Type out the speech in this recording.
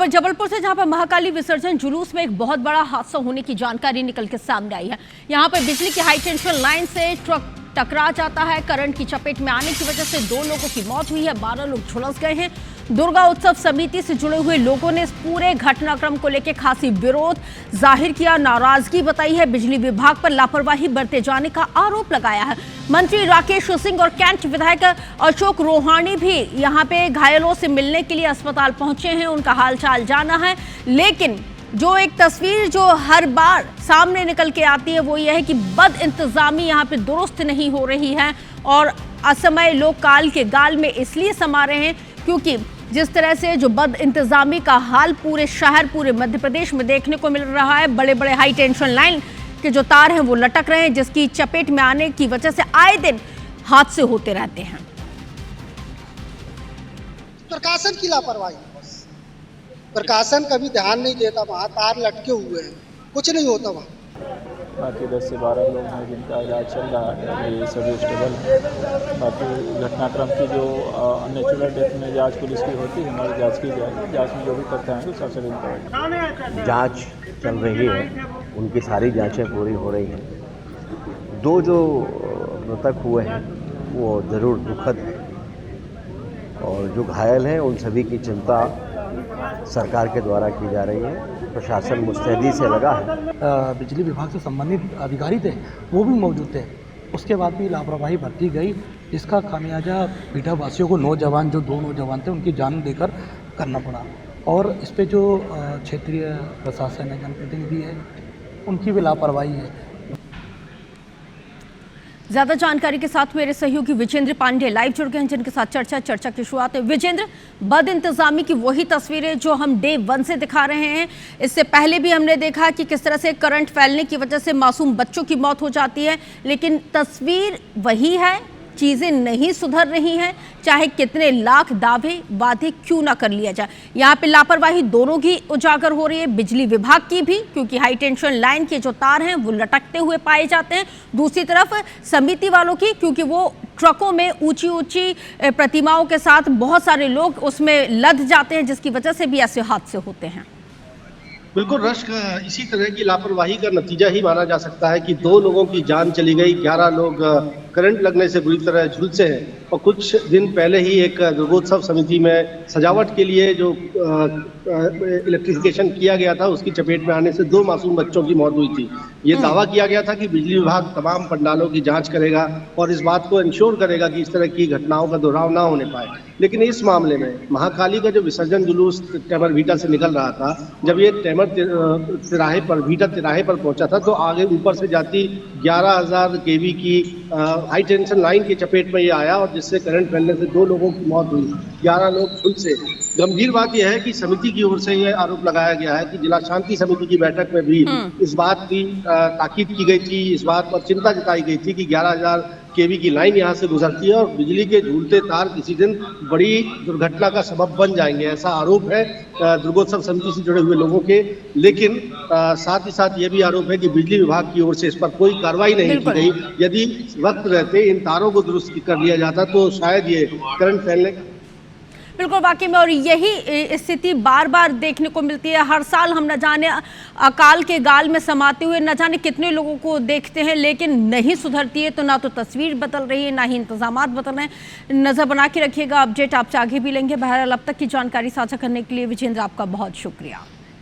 खबर जबलपुर से, जहां पर महाकाली विसर्जन जुलूस में एक बहुत बड़ा हादसा होने की जानकारी निकल के सामने आई है। यहां पर बिजली की हाई टेंशन लाइन से ट्रक टकरा जाता है। करंट की चपेट में आने की वजह से 2 लोगों की मौत हुई है, 12 लोग झुलस गए हैं। दुर्गा उत्सव समिति से जुड़े हुए लोगों ने इस पूरे घटनाक्रम को लेकर खासी विरोध जाहिर किया, नाराजगी बताई है। बिजली विभाग पर लापरवाही बरते जाने का आरोप लगाया है। मंत्री राकेश सिंह और कैंट विधायक अशोक रोहानी भी यहां पे घायलों से मिलने के लिए अस्पताल पहुंचे हैं, उनका हालचाल जाना है। लेकिन जो एक तस्वीर जो हर बार सामने निकल के आती है वो यह है कि बद इंतजामी यहाँ पे दुरुस्त नहीं हो रही है और असमय लोग काल के गाल में इसलिए समा रहे हैं क्योंकि जिस तरह से जो बद इंतजामी का हाल पूरे शहर, पूरे मध्य प्रदेश में देखने को मिल रहा है। बड़े बड़े हाई टेंशन लाइन के जो तार हैं वो लटक रहे हैं, जिसकी चपेट में आने की वजह से आए दिन हादसे होते रहते हैं। प्रशासन की लापरवाही, प्रशासन कभी ध्यान नहीं देता। वहाँ तार लटके हुए हैं, कुछ नहीं होता वहाँ। बाकी 10 से 12 लोग हैं जिनका इलाज चल रहा है, ये सभी स्टेबल है। बाकी घटनाक्रम की जो अननेचुरल डेथ में जांच पुलिस की होती है, हमारी जांच की जाएगी। जांच में जो भी तथ्य आएंगे सबसे करेंगे। जांच चल रही है, उनकी सारी जांचें पूरी हो रही हैं। 2 जो मृतक हुए हैं वो ज़रूर दुखद है और जो घायल हैं उन सभी की चिंता सरकार के द्वारा की जा रही है। प्रशासन मुस्तैदी से लगा है। बिजली विभाग से संबंधित अधिकारी थे, वो भी मौजूद थे, उसके बाद भी लापरवाही बरती गई। इसका खामियाजा पीठा वासियों को, नौजवान जो 2 नौजवान थे उनकी जान देकर करना पड़ा। और इस पे जो क्षेत्रीय प्रशासन है, जनप्रतिनिधि है, उनकी भी लापरवाही है। ज्यादा जानकारी के साथ मेरे सहयोगी विजेंद्र पांडे लाइव जुड़ गए हैं, जिनके साथ चर्चा की शुरुआत है। विजेंद्र, बद इंतजामी की वही तस्वीरें जो हम डे 1 से दिखा रहे हैं। इससे पहले भी हमने देखा कि किस तरह से करंट फैलने की वजह से मासूम बच्चों की मौत हो जाती है, लेकिन तस्वीर वही है, चीजें नहीं सुधर रही हैं, चाहे कितने लाख दावे वादे क्यों ना कर लिया जाए। यहाँ पे लापरवाही दोनों की उजागर हो रही है, बिजली विभाग की भी, क्योंकि हाई टेंशन लाइन के जो तार हैं वो लटकते हुए पाए जाते हैं। दूसरी तरफ समिति वालों की, क्योंकि वो ट्रकों में ऊंची ऊंची प्रतिमाओं के साथ बहुत सारे लोग उसमें लद जाते हैं, जिसकी वजह से भी ऐसे हादसे होते हैं। बिल्कुल रश्क, इसी तरह की लापरवाही का नतीजा ही माना जा सकता है कि 2 लोगों की जान चली गई, 11 लोग करंट लगने से बुरी तरह झुलसे हैं। और कुछ दिन पहले ही एक दुर्गोत्सव समिति में सजावट के लिए जो इलेक्ट्रिफिकेशन किया गया था, उसकी चपेट में आने से 2 मासूम बच्चों की मौत हुई थी। ये दावा किया गया था कि बिजली विभाग तमाम पंडालों की जांच करेगा और इस बात को इंश्योर करेगा कि इस तरह की घटनाओं का दोहराव ना होने पाए। लेकिन इस मामले में महाकाली का जो विसर्जन जुलूस टेमर भीटा से निकल रहा था, जब ये टेमर तिराहे पर, भीटा तिराहे पर पहुंचा था, तो आगे ऊपर से जाती 11,000 केवी की हाई टेंशन लाइन की चपेट में ये आया और जिससे करंट फैलने से 2 लोगों की मौत हुई, 11 लोग झुलसे। गंभीर बात यह है कि समिति की ओर से यह आरोप लगाया गया है कि जिला शांति समिति की बैठक में भी इस बात की ताकीद की गई थी, इस बात पर चिंता जताई गई थी कि 11,000 केवी की लाइन यहाँ से गुजरती है और बिजली के झूलते तार किसी दिन बड़ी दुर्घटना का सबब बन जाएंगे, ऐसा आरोप है दुर्गोत्सव समिति से जुड़े हुए लोगों के। लेकिन साथ ही साथ ये भी आरोप है कि बिजली विभाग की ओर से इस पर कोई कार्रवाई नहीं की गई। यदि वक्त रहते इन तारों को दुरुस्त कर लिया जाता तो शायद ये करंट फैलने बिल्कुल वाकई में, और यही स्थिति बार बार देखने को मिलती है। हर साल हम न जाने अकाल के गाल में समाते हुए न जाने कितने लोगों को देखते हैं, लेकिन नहीं सुधरती है। तो ना तो तस्वीर बदल रही है, ना ही इंतजामात बदल रहे हैं। नज़र बना के रखिएगा, अपडेट आपसे आगे भी लेंगे। बहरहाल अब तक की जानकारी साझा करने के लिए विजेंद्र आपका बहुत शुक्रिया।